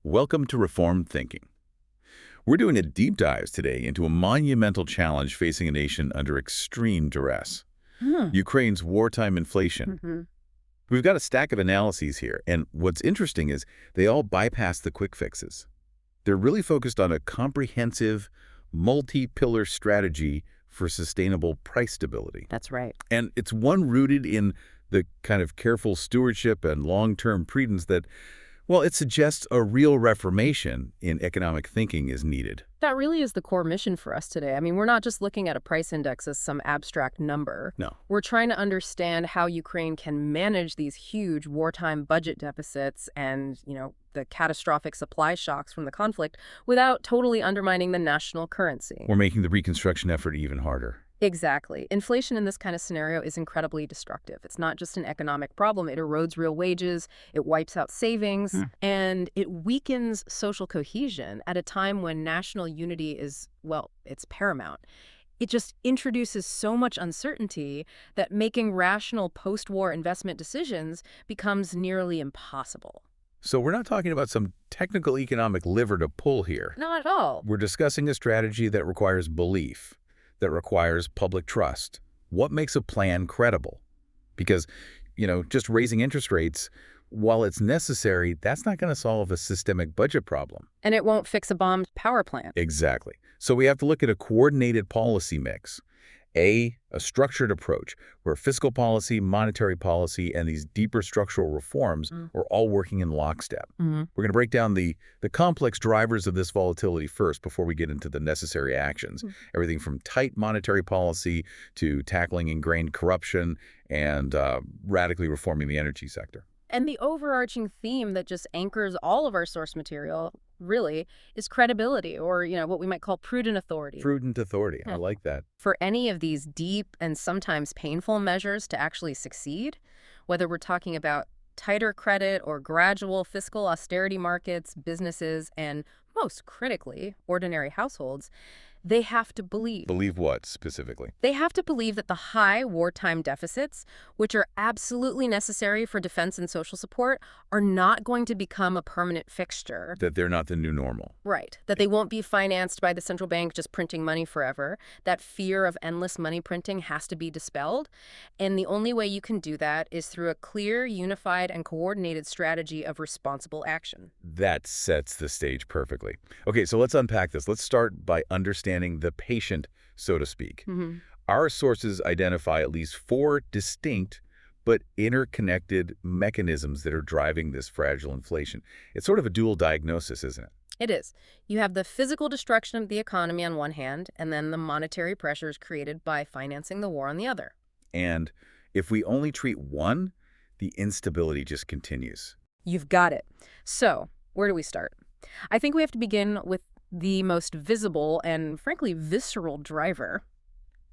Welcome to Reformed Thinking. We're doing a deep dive today into a monumental challenge facing a nation under extreme duress. Ukraine's wartime inflation. We've got a stack of analyses here, and what's interesting is they all bypass the quick fixes. They're really focused on a comprehensive, multi-pillar strategy for sustainable price stability. That's right. And it's one rooted in the kind of careful stewardship and long-term prudence that, well, it suggests a real reformation in economic thinking is needed. That really is the core mission for us today. I mean, we're not just looking at a price index as some abstract number. No. We're trying to understand how Ukraine can manage these huge wartime budget deficits and, the catastrophic supply shocks from the conflict without totally undermining the national currency. We're making the reconstruction effort even harder. Exactly. Inflation in this kind of scenario is incredibly destructive. It's not just an economic problem. It erodes real wages, it wipes out savings, and it weakens social cohesion at a time when national unity is, well, it's paramount. It just introduces so much uncertainty that making rational post-war investment decisions becomes nearly impossible. So we're not talking about some technical economic lever to pull here. Not at all. We're discussing a strategy that requires belief, that requires public trust. What makes a plan credible? Because, just raising interest rates, while it's necessary, that's not going to solve a systemic budget problem. And it won't fix a bombed power plant. Exactly. So we have to look at a coordinated policy mix. A structured approach where fiscal policy, monetary policy, and these deeper structural reforms are all working in lockstep. We're going to break down the complex drivers of this volatility first before we get into the necessary actions. Everything from tight monetary policy to tackling ingrained corruption and radically reforming the energy sector. And the overarching theme that just anchors all of our source material, really, is credibility, or, what we might call prudent authority. Prudent authority. I like that. For any of these deep and sometimes painful measures to actually succeed, whether we're talking about tighter credit or gradual fiscal austerity markets, businesses, and most critically, ordinary households, they have to believe. Believe what, specifically? They have to believe that the high wartime deficits, which are absolutely necessary for defense and social support, are not going to become a permanent fixture. That they're not the new normal. Right. That they won't be financed by the central bank just printing money forever. That fear of endless money printing has to be dispelled. And the only way you can do that is through a clear, unified, and coordinated strategy of responsible action. That sets the stage perfectly. Okay, so let's unpack this. Let's start by understanding the patient, so to speak. Our sources identify at least 4 distinct but interconnected mechanisms that are driving this fragile inflation. It's sort of a dual diagnosis, isn't it? It is. You have the physical destruction of the economy on one hand, and then the monetary pressures created by financing the war on the other. And if we only treat one, the instability just continues. You've got it. So, where do we start? I think we have to begin with the most visible and, frankly, visceral driver,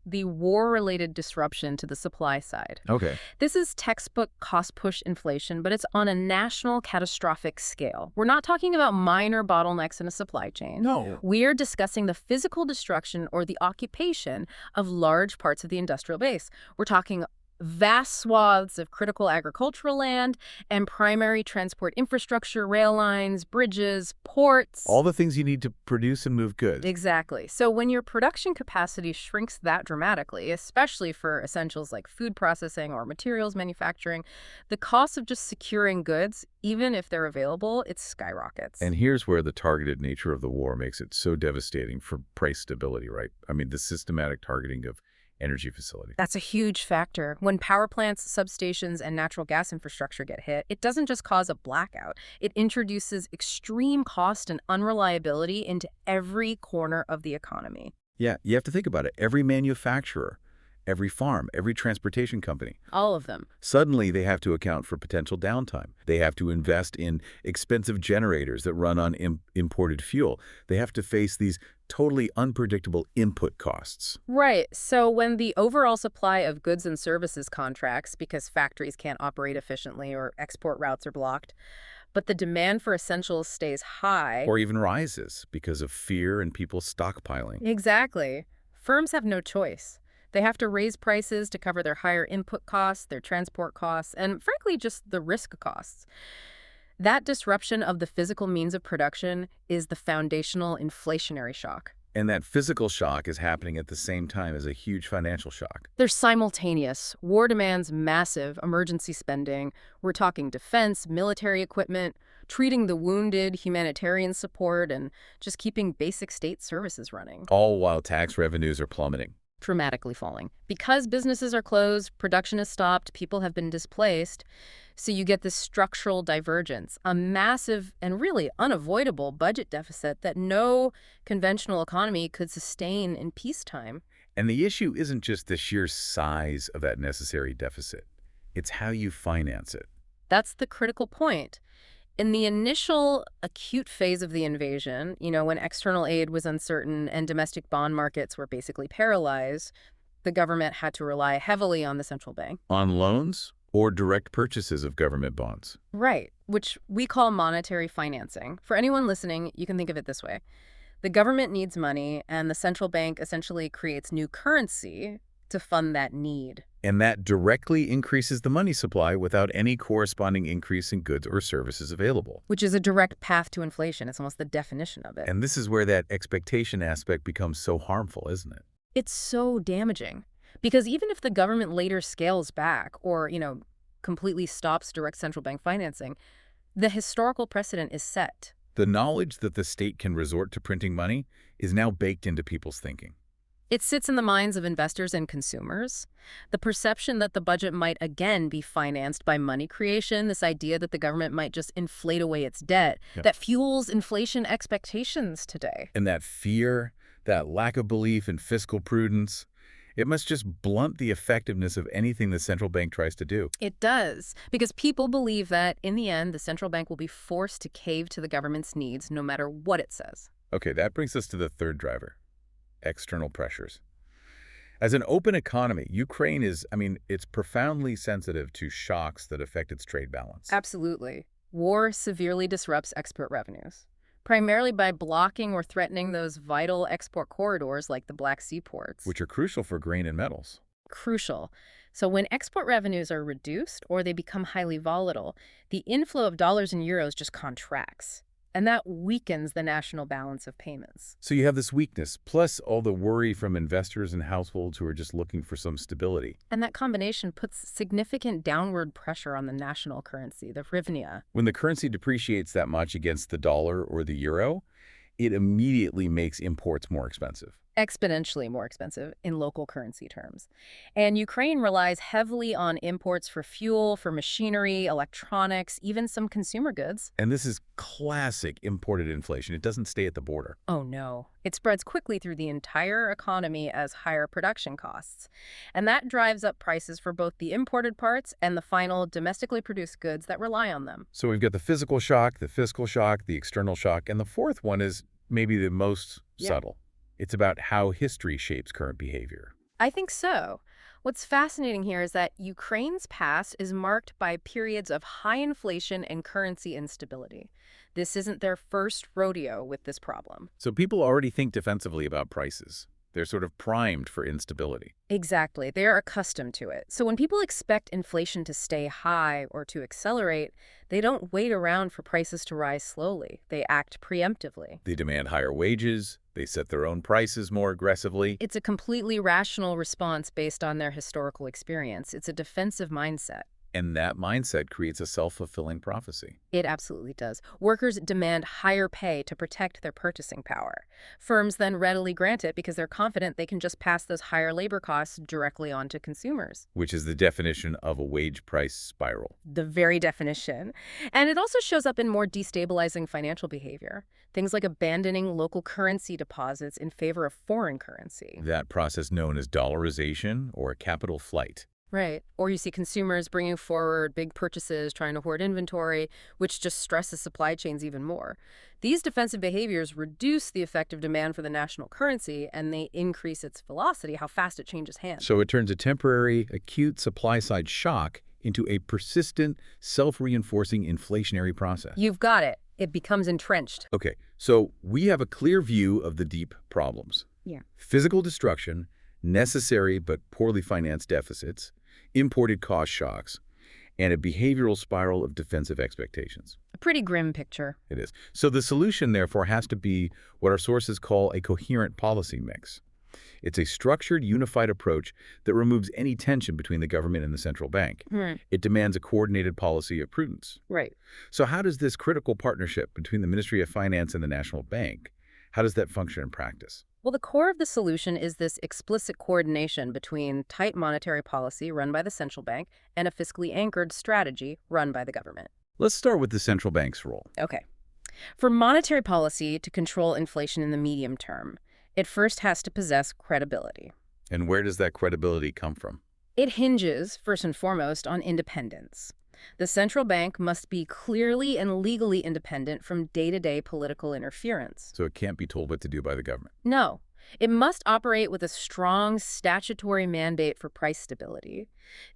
the war-related disruption to the supply side. Okay. This is textbook cost-push inflation, but it's on a national catastrophic scale. We're not talking about minor bottlenecks in a supply chain. No. We're discussing the physical destruction or the occupation of large parts of the industrial base. We're talking vast swaths of critical agricultural land and primary transport infrastructure, rail lines, bridges, ports. All the things you need to produce and move goods. Exactly. So when your production capacity shrinks that dramatically, especially for essentials like food processing or materials manufacturing, the cost of just securing goods, even if they're available, it skyrockets. And here's where the targeted nature of the war makes it so devastating for price stability, right? I mean, the systematic targeting of energy facility. That's a huge factor. When power plants, substations, and natural gas infrastructure get hit, it doesn't just cause a blackout. It introduces extreme cost and unreliability into every corner of the economy. Yeah, you have to think about it. Every manufacturer, every farm, every transportation company. All of them. Suddenly, they have to account for potential downtime. They have to invest in expensive generators that run on imported fuel. They have to face these totally unpredictable input costs. Right. So when the overall supply of goods and services contracts because factories can't operate efficiently or export routes are blocked, but the demand for essentials stays high. Or even rises because of fear and people stockpiling. Exactly. Firms have no choice. They have to raise prices to cover their higher input costs, their transport costs, and frankly, just the risk costs. That disruption of the physical means of production is the foundational inflationary shock. And that physical shock is happening at the same time as a huge financial shock. They're simultaneous. War demands massive emergency spending. We're talking defense, military equipment, treating the wounded, humanitarian support, and just keeping basic state services running. All while tax revenues are plummeting. Dramatically falling. Because businesses are closed, production is stopped, people have been displaced. So you get this structural divergence, a massive and really unavoidable budget deficit that no conventional economy could sustain in peacetime. And the issue isn't just the sheer size of that necessary deficit. It's how you finance it. That's the critical point. In the initial acute phase of the invasion, when external aid was uncertain and domestic bond markets were basically paralyzed, the government had to rely heavily on the central bank. On loans or direct purchases of government bonds. Right, which we call monetary financing. For anyone listening, you can think of it this way. The government needs money, and the central bank essentially creates new currency to fund that need. And that directly increases the money supply without any corresponding increase in goods or services available. Which is a direct path to inflation. It's almost the definition of it. And this is where that expectation aspect becomes so harmful, isn't it? It's so damaging. Because even if the government later scales back or, completely stops direct central bank financing, the historical precedent is set. The knowledge that the state can resort to printing money is now baked into people's thinking. It sits in the minds of investors and consumers. The perception that the budget might again be financed by money creation, this idea that the government might just inflate away its debt, that fuels inflation expectations today. And that fear, that lack of belief in fiscal prudence, it must just blunt the effectiveness of anything the central bank tries to do. It does, because people believe that, in the end, the central bank will be forced to cave to the government's needs no matter what it says. Okay, that brings us to the third driver. External pressures. As an open economy, Ukraine is, it's profoundly sensitive to shocks that affect its trade balance. Absolutely. War severely disrupts export revenues, primarily by blocking or threatening those vital export corridors like the Black Sea ports. Which are crucial for grain and metals. Crucial. So when export revenues are reduced or they become highly volatile, the inflow of dollars and euros just contracts. And that weakens the national balance of payments. So you have this weakness, plus all the worry from investors and households who are just looking for some stability. And that combination puts significant downward pressure on the national currency, the hryvnia. When the currency depreciates that much against the dollar or the euro, it immediately makes imports more expensive. Exponentially more expensive in local currency terms. And Ukraine relies heavily on imports for fuel, for machinery, electronics, even some consumer goods. And this is classic imported inflation. It doesn't stay at the border. Oh no. It spreads quickly through the entire economy as higher production costs. And that drives up prices for both the imported parts and the final domestically produced goods that rely on them. So we've got the physical shock, the fiscal shock, the external shock, and the fourth one is maybe the most subtle. It's about how history shapes current behavior. I think so. What's fascinating here is that Ukraine's past is marked by periods of high inflation and currency instability. This isn't their first rodeo with this problem. So people already think defensively about prices. They're sort of primed for instability. Exactly. They're accustomed to it. So when people expect inflation to stay high or to accelerate, they don't wait around for prices to rise slowly. They act preemptively. They demand higher wages. They set their own prices more aggressively. It's a completely rational response based on their historical experience. It's a defensive mindset. And that mindset creates a self-fulfilling prophecy. It absolutely does. Workers demand higher pay to protect their purchasing power. Firms then readily grant it because they're confident they can just pass those higher labor costs directly on to consumers. Which is the definition of a wage price spiral. The very definition. And it also shows up in more destabilizing financial behavior. Things like abandoning local currency deposits in favor of foreign currency. That process known as dollarization or capital flight. Right. Or you see consumers bringing forward big purchases, trying to hoard inventory, which just stresses supply chains even more. These defensive behaviors reduce the effective demand for the national currency, and they increase its velocity, how fast it changes hands. So it turns a temporary, acute supply-side shock into a persistent, self-reinforcing inflationary process. You've got it. It becomes entrenched. Okay, so we have a clear view of the deep problems. Yeah. Physical destruction, necessary but poorly financed deficits, imported cost shocks, and a behavioral spiral of defensive expectations. pretty grim picture. It is. So the solution, therefore, has to be what our sources call a coherent policy mix. It's a structured, unified approach that removes any tension between the government and the central bank. It demands a coordinated policy of prudence. Right. So how does this critical partnership between the Ministry of Finance and the National Bank, how does that function in practice? Well, the core of the solution is this explicit coordination between tight monetary policy run by the central bank and a fiscally anchored strategy run by the government. Let's start with the central bank's role. Okay. For monetary policy to control inflation in the medium term, it first has to possess credibility. And where does that credibility come from? It hinges, first and foremost, on independence. The central bank must be clearly and legally independent from day-to-day political interference. So it can't be told what to do by the government. No. It must operate with a strong statutory mandate for price stability.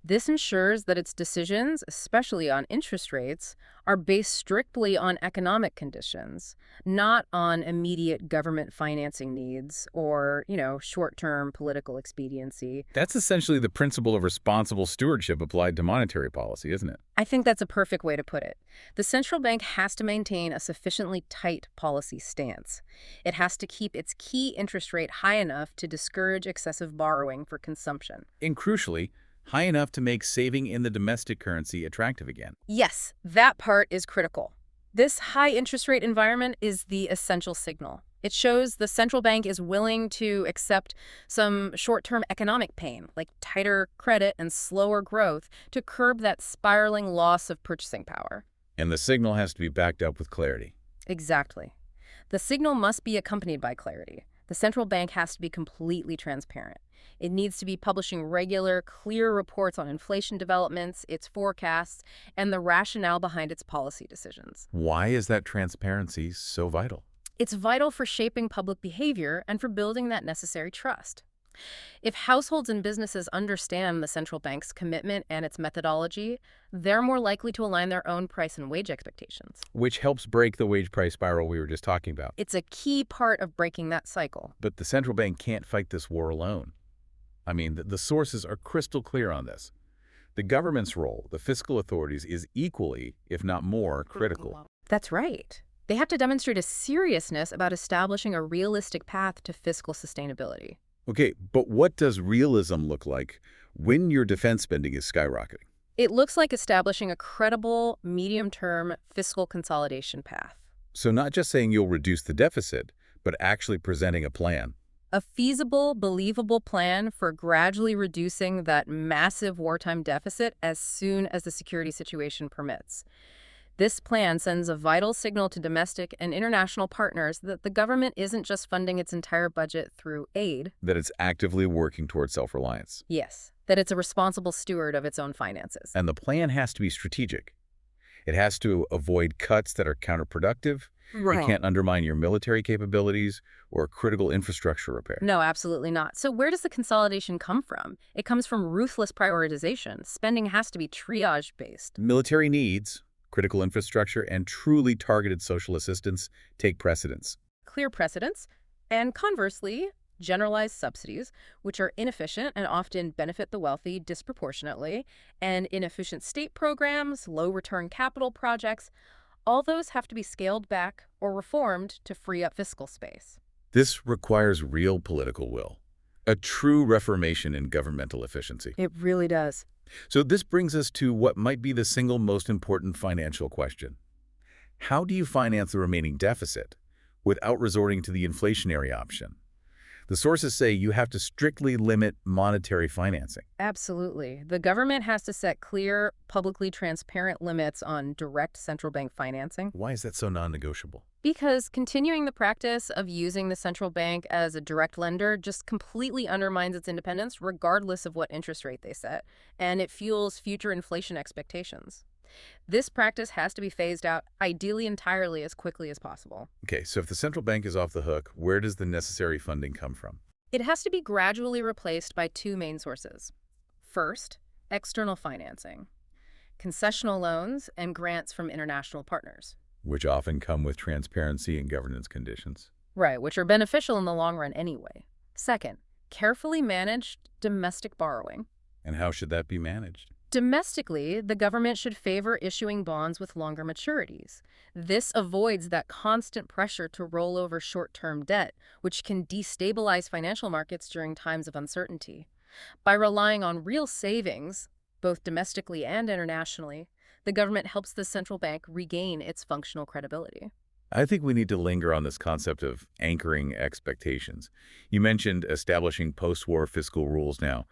This ensures that its decisions, especially on interest rates, are based strictly on economic conditions, not on immediate government financing needs or, short-term political expediency. That's essentially the principle of responsible stewardship applied to monetary policy, isn't it? I think that's a perfect way to put it. The central bank has to maintain a sufficiently tight policy stance. It has to keep its key interest rate high enough to discourage excessive borrowing for consumption. And crucially, high enough to make saving in the domestic currency attractive again. Yes, that part is critical. This high interest rate environment is the essential signal. It shows the central bank is willing to accept some short-term economic pain, like tighter credit and slower growth, to curb that spiraling loss of purchasing power. And the signal has to be backed up with clarity. Exactly. The signal must be accompanied by clarity. The central bank has to be completely transparent. It needs to be publishing regular, clear reports on inflation developments, its forecasts, and the rationale behind its policy decisions. Why is that transparency so vital? It's vital for shaping public behavior and for building that necessary trust. If households and businesses understand the central bank's commitment and its methodology, they're more likely to align their own price and wage expectations. Which helps break the wage price spiral we were just talking about. It's a key part of breaking that cycle. But the central bank can't fight this war alone. I mean, the sources are crystal clear on this. The government's role, the fiscal authorities, is equally, if not more, critical. That's right. They have to demonstrate a seriousness about establishing a realistic path to fiscal sustainability. Okay, but what does realism look like when your defense spending is skyrocketing? It looks like establishing a credible, medium-term fiscal consolidation path. So not just saying you'll reduce the deficit, but actually presenting a plan. A feasible, believable plan for gradually reducing that massive wartime deficit as soon as the security situation permits. This plan sends a vital signal to domestic and international partners that the government isn't just funding its entire budget through aid. That it's actively working towards self-reliance. Yes, that it's a responsible steward of its own finances. And the plan has to be strategic. It has to avoid cuts that are counterproductive. Right. It can't undermine your military capabilities or critical infrastructure repair. No, absolutely not. So where does the consolidation come from? It comes from ruthless prioritization. Spending has to be triage-based. Military needs, critical infrastructure, and truly targeted social assistance take precedence. Clear precedents, and conversely, generalized subsidies, which are inefficient and often benefit the wealthy disproportionately, and inefficient state programs, low-return capital projects, all those have to be scaled back or reformed to free up fiscal space. This requires real political will, a true reformation in governmental efficiency. It really does. So this brings us to what might be the single most important financial question. How do you finance the remaining deficit without resorting to the inflationary option? The sources say you have to strictly limit monetary financing. Absolutely. The government has to set clear, publicly transparent limits on direct central bank financing. Why is that so non-negotiable? Because continuing the practice of using the central bank as a direct lender just completely undermines its independence regardless of what interest rate they set, and it fuels future inflation expectations. This practice has to be phased out, ideally entirely, as quickly as possible. Okay, so if the central bank is off the hook, where does the necessary funding come from? It has to be gradually replaced by two main sources. First, external financing, concessional loans, and grants from international partners. Which often come with transparency and governance conditions. Right, which are beneficial in the long run anyway. Second, carefully managed domestic borrowing. And how should that be managed? Domestically, the government should favor issuing bonds with longer maturities. This avoids that constant pressure to roll over short-term debt, which can destabilize financial markets during times of uncertainty. By relying on real savings, both domestically and internationally, the government helps the central bank regain its functional credibility. I think we need to linger on this concept of anchoring expectations. You mentioned establishing post-war fiscal rules now.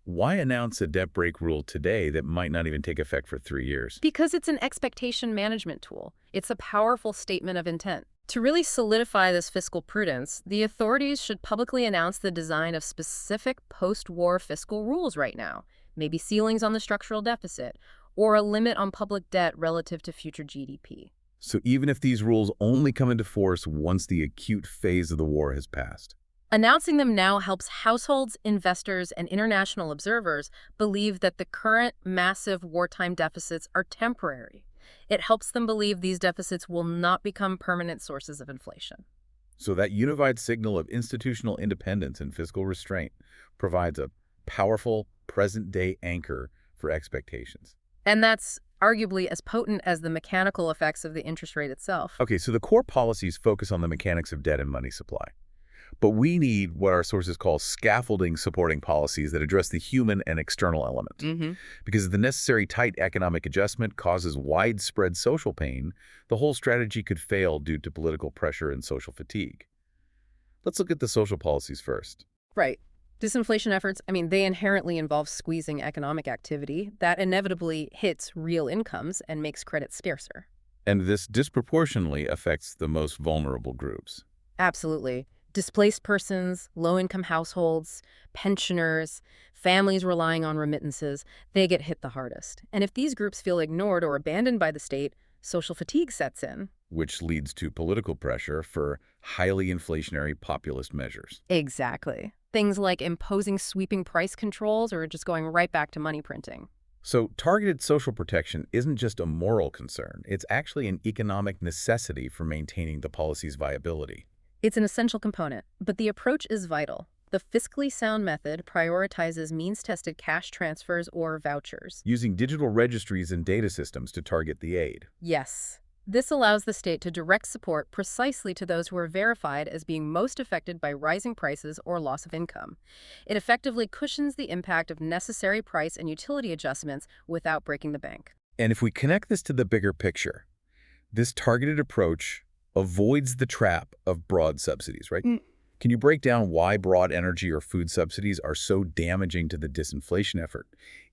Why announce a debt brake rule today that might not even take effect for 3 years? Because it's an expectation management tool. It's a powerful statement of intent. To really solidify this fiscal prudence, the authorities should publicly announce the design of specific post-war fiscal rules right now, maybe ceilings on the structural deficit, or a limit on public debt relative to future GDP. So even if these rules only come into force once the acute phase of the war has passed. Announcing them now helps households, investors, and international observers believe that the current massive wartime deficits are temporary. It helps them believe these deficits will not become permanent sources of inflation. So that unified signal of institutional independence and fiscal restraint provides a powerful present-day anchor for expectations. And that's arguably as potent as the mechanical effects of the interest rate itself. Okay, so the core policies focus on the mechanics of debt and money supply. But we need what our sources call scaffolding supporting policies that address the human and external element. Because if the necessary tight economic adjustment causes widespread social pain, the whole strategy could fail due to political pressure and social fatigue. Let's look at the social policies first. Right. Disinflation efforts, they inherently involve squeezing economic activity. That inevitably hits real incomes and makes credit scarcer. And this disproportionately affects the most vulnerable groups. Absolutely. Displaced persons, low-income households, pensioners, families relying on remittances, they get hit the hardest. And if these groups feel ignored or abandoned by the state, social fatigue sets in. Which leads to political pressure for highly inflationary populist measures. Exactly. Things like imposing sweeping price controls or just going right back to money printing. So targeted social protection isn't just a moral concern. It's actually an economic necessity for maintaining the policy's viability. It's an essential component, but the approach is vital. The fiscally sound method prioritizes means-tested cash transfers or vouchers. Using digital registries and data systems to target the aid. Yes. This allows the state to direct support precisely to those who are verified as being most affected by rising prices or loss of income. It effectively cushions the impact of necessary price and utility adjustments without breaking the bank. And if we connect this to the bigger picture, this targeted approach avoids the trap of broad subsidies, right? Can you break down why broad energy or food subsidies are so damaging to the disinflation effort,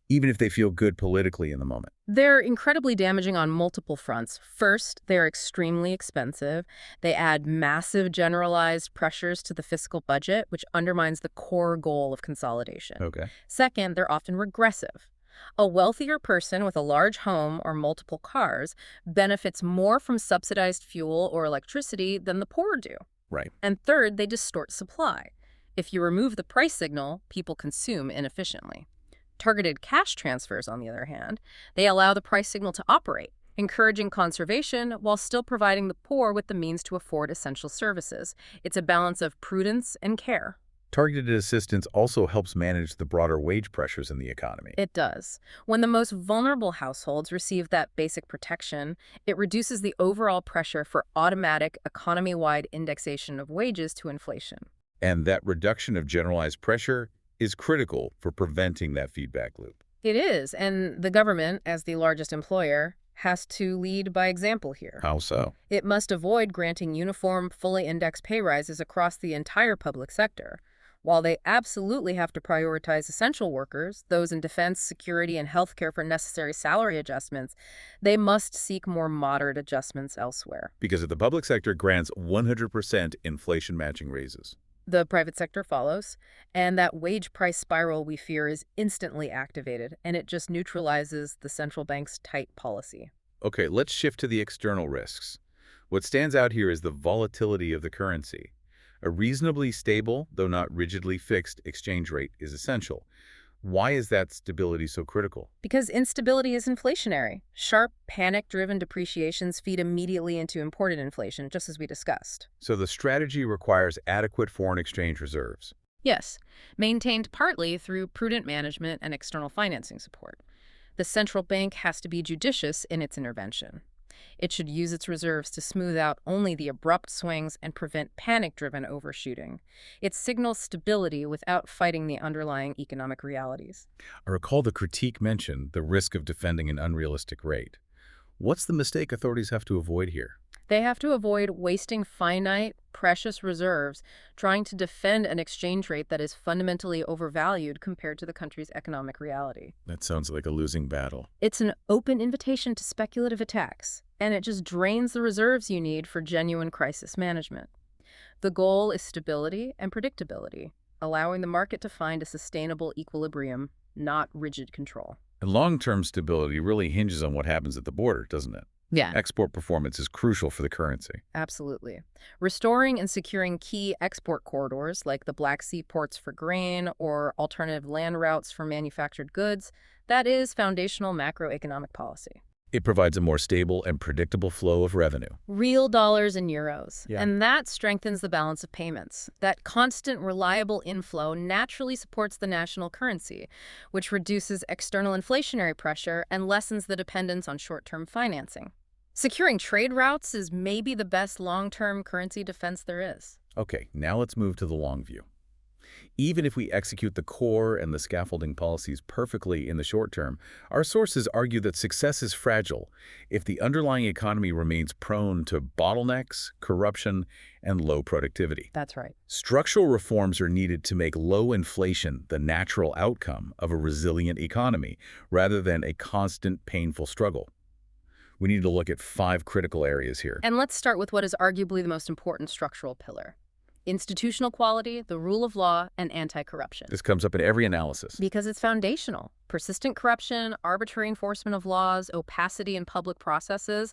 even if they feel good politically in the moment? They're incredibly damaging on multiple fronts. First, they're extremely expensive. They add massive generalized pressures to the fiscal budget, which undermines the core goal of consolidation. Okay. Second, they're often regressive. A wealthier person with a large home or multiple cars benefits more from subsidized fuel or electricity than the poor do. Right. And third, they distort supply. If you remove the price signal, people consume inefficiently. Targeted cash transfers, on the other hand, they allow the price signal to operate, encouraging conservation while still providing the poor with the means to afford essential services. It's a balance of prudence and care. Targeted assistance also helps manage the broader wage pressures in the economy. It does. When the most vulnerable households receive that basic protection, it reduces the overall pressure for automatic economy-wide indexation of wages to inflation. And that reduction of generalized pressure is critical for preventing that feedback loop. It is, and the government, as the largest employer, has to lead by example here. How so? It must avoid granting uniform, fully indexed pay rises across the entire public sector. While they absolutely have to prioritize essential workers, those in defense, security, and healthcare for necessary salary adjustments, they must seek more moderate adjustments elsewhere. Because if the public sector grants 100% inflation-matching raises, the private sector follows, and that wage price spiral we fear is instantly activated, and it just neutralizes the central bank's tight policy. Okay, let's shift to the external risks. What stands out here is the volatility of the currency. A reasonably stable, though not rigidly fixed, exchange rate is essential. Why is that stability so critical? Because instability is inflationary. Sharp, panic-driven depreciations feed immediately into imported inflation, just as we discussed. So the strategy requires adequate foreign exchange reserves. Yes, maintained partly through prudent management and external financing support. The central bank has to be judicious in its intervention. It should use its reserves to smooth out only the abrupt swings and prevent panic-driven overshooting. It signals stability without fighting the underlying economic realities. I recall the critique mentioned the risk of defending an unrealistic rate. What's the mistake authorities have to avoid here? They have to avoid wasting finite, precious reserves trying to defend an exchange rate that is fundamentally overvalued compared to the country's economic reality. That sounds like a losing battle. It's an open invitation to speculative attacks, and it just drains the reserves you need for genuine crisis management. The goal is stability and predictability, allowing the market to find a sustainable equilibrium, not rigid control. And long-term stability really hinges on what happens at the border, doesn't it? Yeah. Export performance is crucial for the currency. Absolutely. Restoring and securing key export corridors like the Black Sea ports for grain or alternative land routes for manufactured goods, that is foundational macroeconomic policy. It provides a more stable and predictable flow of revenue. Real dollars and euros. Yeah. And that strengthens the balance of payments. That constant, reliable inflow naturally supports the national currency, which reduces external inflationary pressure and lessens the dependence on short-term financing. Securing trade routes is maybe the best long-term currency defense there is. Okay, now let's move to the long view. Even if we execute the core and the scaffolding policies perfectly in the short term, our sources argue that success is fragile if the underlying economy remains prone to bottlenecks, corruption, and low productivity. That's right. Structural reforms are needed to make low inflation the natural outcome of a resilient economy, rather than a constant, painful struggle. We need to look at 5 critical areas here. And let's start with what is arguably the most important structural pillar: institutional quality, the rule of law, and anti-corruption. This comes up in every analysis. Because it's foundational. Persistent corruption, arbitrary enforcement of laws, opacity in public processes,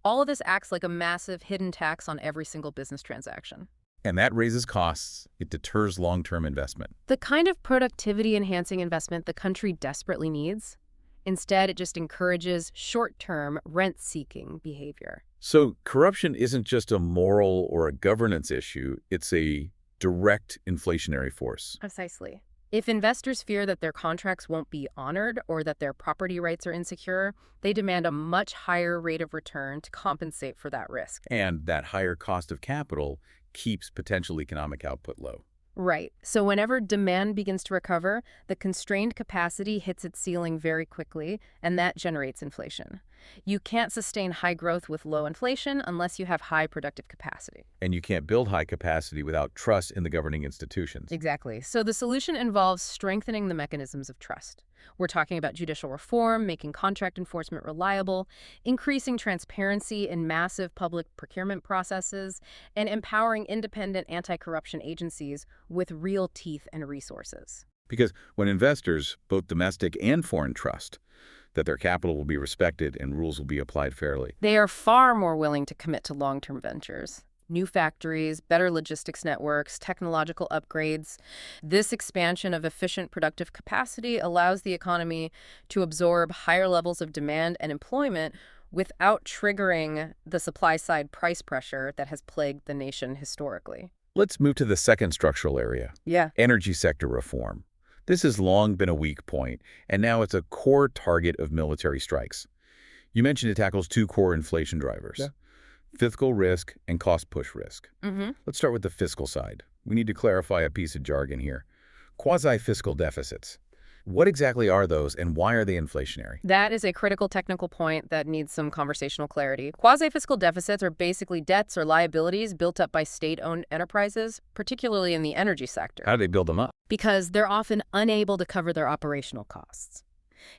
all of this acts like a massive hidden tax on every single business transaction. And that raises costs. It deters long-term investment. The kind of productivity-enhancing investment the country desperately needs. Instead, it just encourages short-term, rent-seeking behavior. So corruption isn't just a moral or a governance issue. It's a direct inflationary force. Precisely. If investors fear that their contracts won't be honored or that their property rights are insecure, they demand a much higher rate of return to compensate for that risk. And that higher cost of capital keeps potential economic output low. Right. So whenever demand begins to recover, the constrained capacity hits its ceiling very quickly, and that generates inflation. You can't sustain high growth with low inflation unless you have high productive capacity. And you can't build high capacity without trust in the governing institutions. Exactly. So the solution involves strengthening the mechanisms of trust. We're talking about judicial reform, making contract enforcement reliable, increasing transparency in massive public procurement processes, and empowering independent anti-corruption agencies with real teeth and resources. Because when investors, both domestic and foreign, trust that their capital will be respected and rules will be applied fairly, they are far more willing to commit to long-term ventures. New factories, better logistics networks, technological upgrades. This expansion of efficient productive capacity allows the economy to absorb higher levels of demand and employment without triggering the supply-side price pressure that has plagued the nation historically. Let's move to the second structural area. Yeah. Energy sector reform. This has long been a weak point, and now it's a core target of military strikes. You mentioned it tackles 2 core inflation drivers. Yeah. Fiscal risk and cost-push risk. Mm-hmm. Let's start with the fiscal side. We need to clarify a piece of jargon here. Quasi-fiscal deficits. What exactly are those, and why are they inflationary? That is a critical technical point that needs some conversational clarity. Quasi-fiscal deficits are basically debts or liabilities built up by state-owned enterprises, particularly in the energy sector, How do they build them up? because they're often unable to cover their operational costs.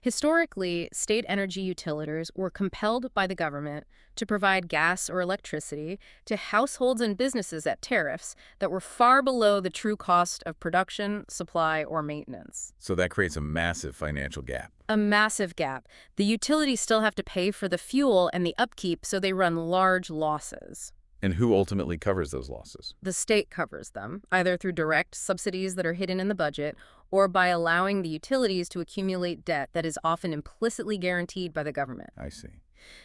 Historically, state energy utilitors were compelled by the government to provide gas or electricity to households and businesses at tariffs that were far below the true cost of production, supply, or maintenance. So that creates a massive financial gap. A massive gap. The utilities still have to pay for the fuel and the upkeep, so they run large losses. And who ultimately covers those losses? The state covers them, either through direct subsidies that are hidden in the budget or by allowing the utilities to accumulate debt that is often implicitly guaranteed by the government. I see.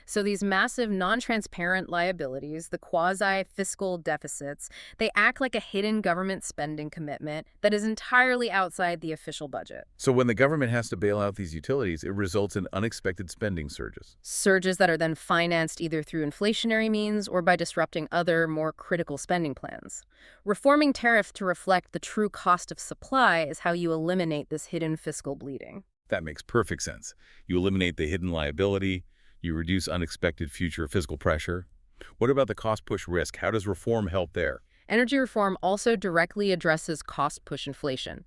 So these massive non-transparent liabilities, the quasi-fiscal deficits, they act like a hidden government spending commitment that is entirely outside the official budget. So when the government has to bail out these utilities, it results in unexpected spending surges. Surges that are then financed either through inflationary means or by disrupting other, more critical spending plans. Reforming tariff to reflect the true cost of supply is how you eliminate this hidden fiscal bleeding. That makes perfect sense. You eliminate the hidden liability, you reduce unexpected future fiscal pressure. What about the cost-push risk? How does reform help there? Energy reform also directly addresses cost-push inflation.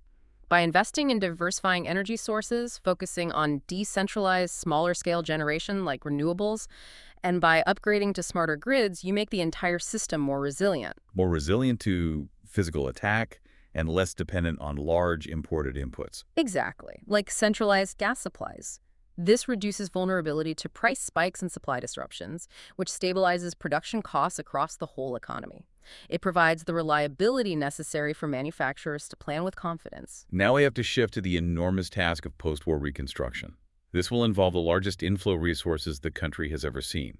By investing in diversifying energy sources, focusing on decentralized, smaller-scale generation like renewables, and by upgrading to smarter grids, you make the entire system more resilient. More resilient to physical attack and less dependent on large imported inputs. Exactly, like centralized gas supplies. This reduces vulnerability to price spikes and supply disruptions, which stabilizes production costs across the whole economy. It provides the reliability necessary for manufacturers to plan with confidence. Now we have to shift to the enormous task of post-war reconstruction. This will involve the largest inflow resources the country has ever seen.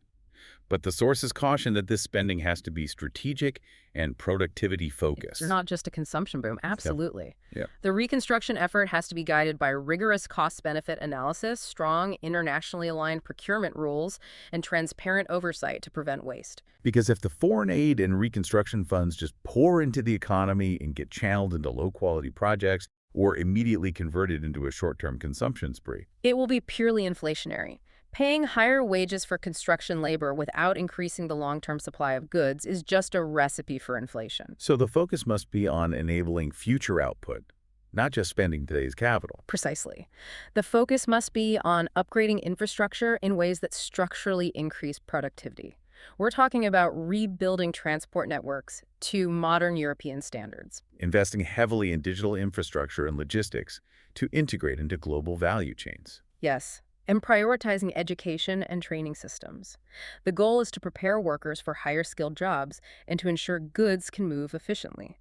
But the sources caution that this spending has to be strategic and productivity-focused. It's not just a consumption boom. Absolutely. Yep. The reconstruction effort has to be guided by rigorous cost-benefit analysis, strong internationally aligned procurement rules, and transparent oversight to prevent waste. Because if the foreign aid and reconstruction funds just pour into the economy and get channeled into low-quality projects or immediately converted into a short-term consumption spree, it will be purely inflationary. Paying higher wages for construction labor without increasing the long-term supply of goods is just a recipe for inflation. so the focus must be on enabling future output, not just spending today's capital. Precisely. The focus must be on upgrading infrastructure in ways that structurally increase productivity. We're talking about rebuilding transport networks to modern European standards. Investing heavily in digital infrastructure and logistics to integrate into global value chains. Yes, and prioritizing education and training systems. The goal is to prepare workers for higher-skilled jobs and to ensure goods can move efficiently.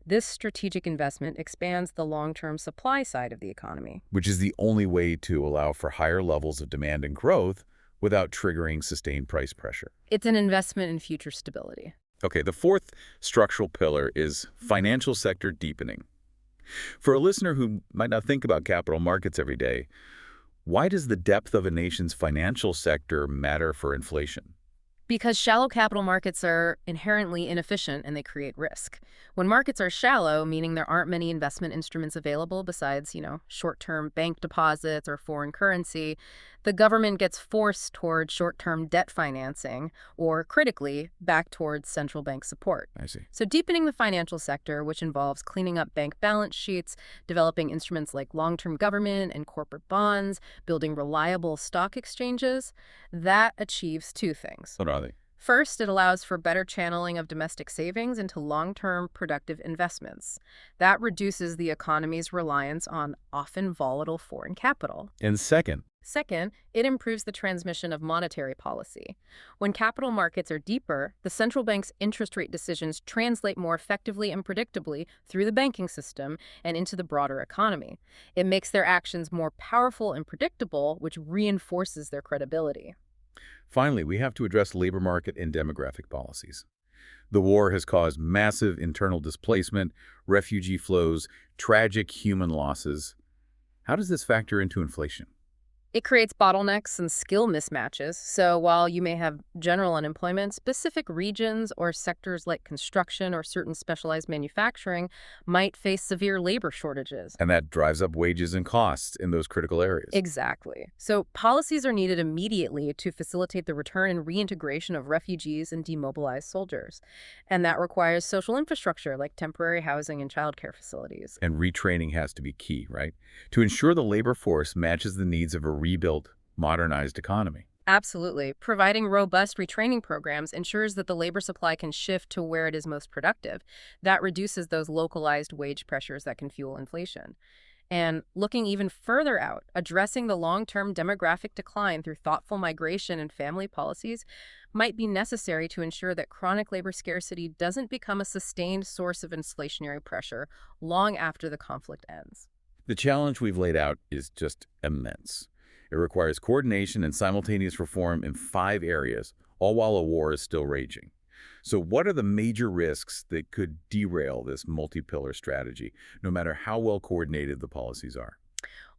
This strategic investment expands the long-term supply side of the economy. Which is the only way to allow for higher levels of demand and growth without triggering sustained price pressure. It's an investment in future stability. Okay, the fourth structural pillar is financial sector deepening. For a listener who might not think about capital markets every day, why does the depth of a nation's financial sector matter for inflation? Because shallow capital markets are inherently inefficient and they create risk. When markets are shallow, meaning there aren't many investment instruments available besides, short-term bank deposits or foreign currency, the government gets forced toward short-term debt financing or, critically, back towards central bank support. I see. So deepening the financial sector, which involves cleaning up bank balance sheets, developing instruments like long-term government and corporate bonds, building reliable stock exchanges, that achieves two things. What are they? First, it allows for better channeling of domestic savings into long-term productive investments. That reduces the economy's reliance on often volatile foreign capital. And second, it improves the transmission of monetary policy. When capital markets are deeper, the central bank's interest rate decisions translate more effectively and predictably through the banking system and into the broader economy. It makes their actions more powerful and predictable, which reinforces their credibility. finally, we have to address labor market and demographic policies. The war has caused massive internal displacement, refugee flows, tragic human losses. How does this factor into inflation? It creates bottlenecks and skill mismatches, so while you may have general unemployment, specific regions or sectors like construction or certain specialized manufacturing might face severe labor shortages. And that drives up wages and costs in those critical areas. Exactly. So policies are needed immediately to facilitate the return and reintegration of refugees and demobilized soldiers. And that requires social infrastructure like temporary housing and childcare facilities. And retraining has to be key, right? To ensure the labor force matches the needs of a rebuilt, modernized economy. Absolutely. Providing robust retraining programs ensures that the labor supply can shift to where it is most productive. That reduces those localized wage pressures that can fuel inflation. And looking even further out, addressing the long-term demographic decline through thoughtful migration and family policies might be necessary to ensure that chronic labor scarcity doesn't become a sustained source of inflationary pressure long after the conflict ends. The challenge we've laid out is just immense. It requires coordination and simultaneous reform in 5 areas, all while a war is still raging. So what are the major risks that could derail this multi-pillar strategy, no matter how well coordinated the policies are?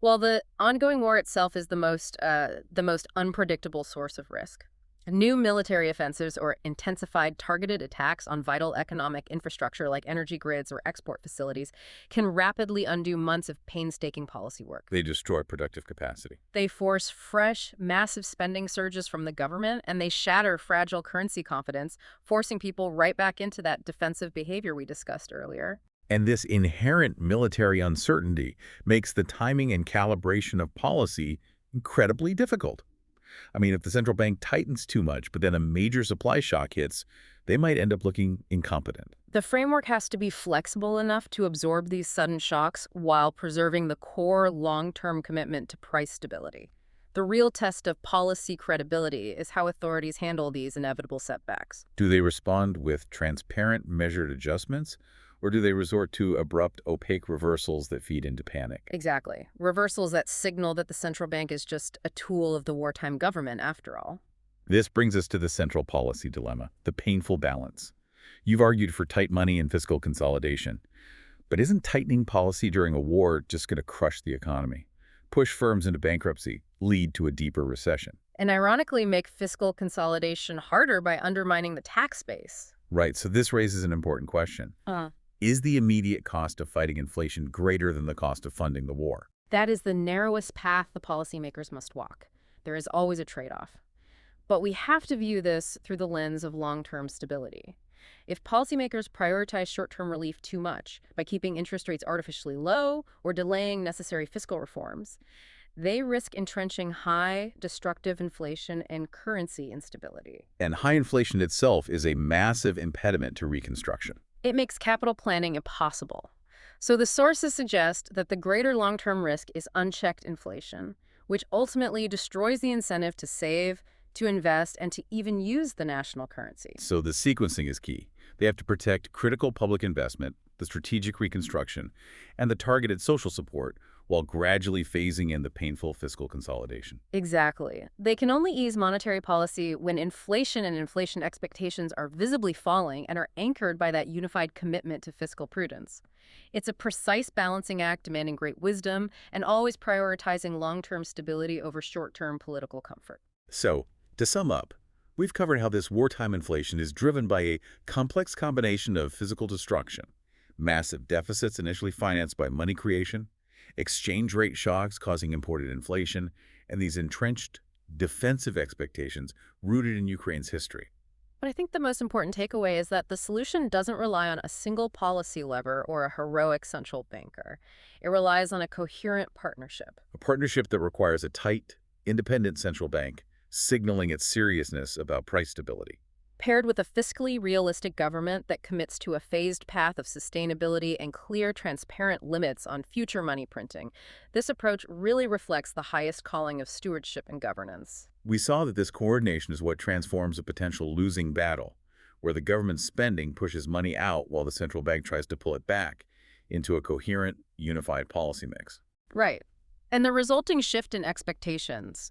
Well, the ongoing war itself is the most unpredictable source of risk. New military offensives or intensified targeted attacks on vital economic infrastructure like energy grids or export facilities can rapidly undo months of painstaking policy work. They destroy productive capacity. They force fresh, massive spending surges from the government, and they shatter fragile currency confidence, forcing people right back into that defensive behavior we discussed earlier. And this inherent military uncertainty makes the timing and calibration of policy incredibly difficult. I mean, if the central bank tightens too much, but then a major supply shock hits, they might end up looking incompetent. The framework has to be flexible enough to absorb these sudden shocks while preserving the core long-term commitment to price stability. The real test of policy credibility is how authorities handle these inevitable setbacks. Do they respond with transparent, measured adjustments, or do they resort to abrupt, opaque reversals that feed into panic? Exactly. Reversals that signal that the central bank is just a tool of the wartime government, after all. This brings us to the central policy dilemma, the painful balance. You've argued for tight money and fiscal consolidation. But isn't tightening policy during a war just going to crush the economy, push firms into bankruptcy, lead to a deeper recession? And ironically make fiscal consolidation harder by undermining the tax base. Right, so this raises an important question. Is the immediate cost of fighting inflation greater than the cost of funding the war? That is the narrowest path the policymakers must walk. There is always a trade-off. But we have to view this through the lens of long-term stability. If policymakers prioritize short-term relief too much by keeping interest rates artificially low or delaying necessary fiscal reforms, they risk entrenching high, destructive inflation and currency instability. And high inflation itself is a massive impediment to reconstruction. It makes capital planning impossible. So the sources suggest that the greater long-term risk is unchecked inflation, which ultimately destroys the incentive to save, to invest, and to even use the national currency. So the sequencing is key. They have to protect critical public investment, the strategic reconstruction, and the targeted social support, while gradually phasing in the painful fiscal consolidation. Exactly. They can only ease monetary policy when inflation and inflation expectations are visibly falling and are anchored by that unified commitment to fiscal prudence. It's a precise balancing act demanding great wisdom and always prioritizing long-term stability over short-term political comfort. So, to sum up, we've covered how this wartime inflation is driven by a complex combination of physical destruction, massive deficits initially financed by money creation, exchange rate shocks causing imported inflation, and these entrenched defensive expectations rooted in Ukraine's history. But I think the most important takeaway is that the solution doesn't rely on a single policy lever or a heroic central banker. It relies on a coherent partnership. A partnership that requires a tight, independent central bank signaling its seriousness about price stability. Paired with a fiscally realistic government that commits to a phased path of sustainability and clear, transparent limits on future money printing, this approach really reflects the highest calling of stewardship and governance. We saw that this coordination is what transforms a potential losing battle, where the government's spending pushes money out while the central bank tries to pull it back, into a coherent, unified policy mix. Right. And the resulting shift in expectations,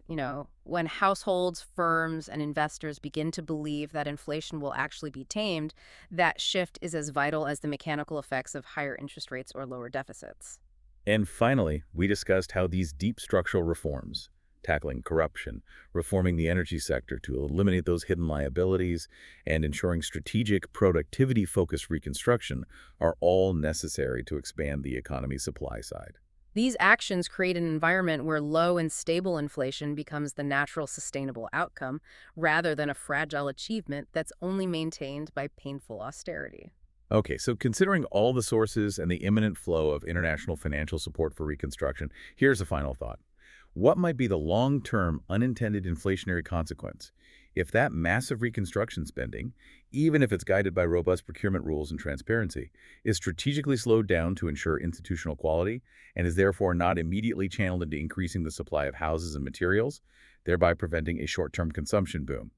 when households, firms, and investors begin to believe that inflation will actually be tamed, that shift is as vital as the mechanical effects of higher interest rates or lower deficits. And finally, we discussed how these deep structural reforms, tackling corruption, reforming the energy sector to eliminate those hidden liabilities, and ensuring strategic, productivity-focused reconstruction are all necessary to expand the economy's supply side. These actions create an environment where low and stable inflation becomes the natural sustainable outcome, rather than a fragile achievement that's only maintained by painful austerity. Okay, so considering all the sources and the imminent flow of international financial support for reconstruction, here's a final thought. What might be the long-term unintended inflationary consequence if that massive reconstruction spending, even if it's guided by robust procurement rules and transparency, is strategically slowed down to ensure institutional quality and is therefore not immediately channeled into increasing the supply of houses and materials, thereby preventing a short-term consumption boom?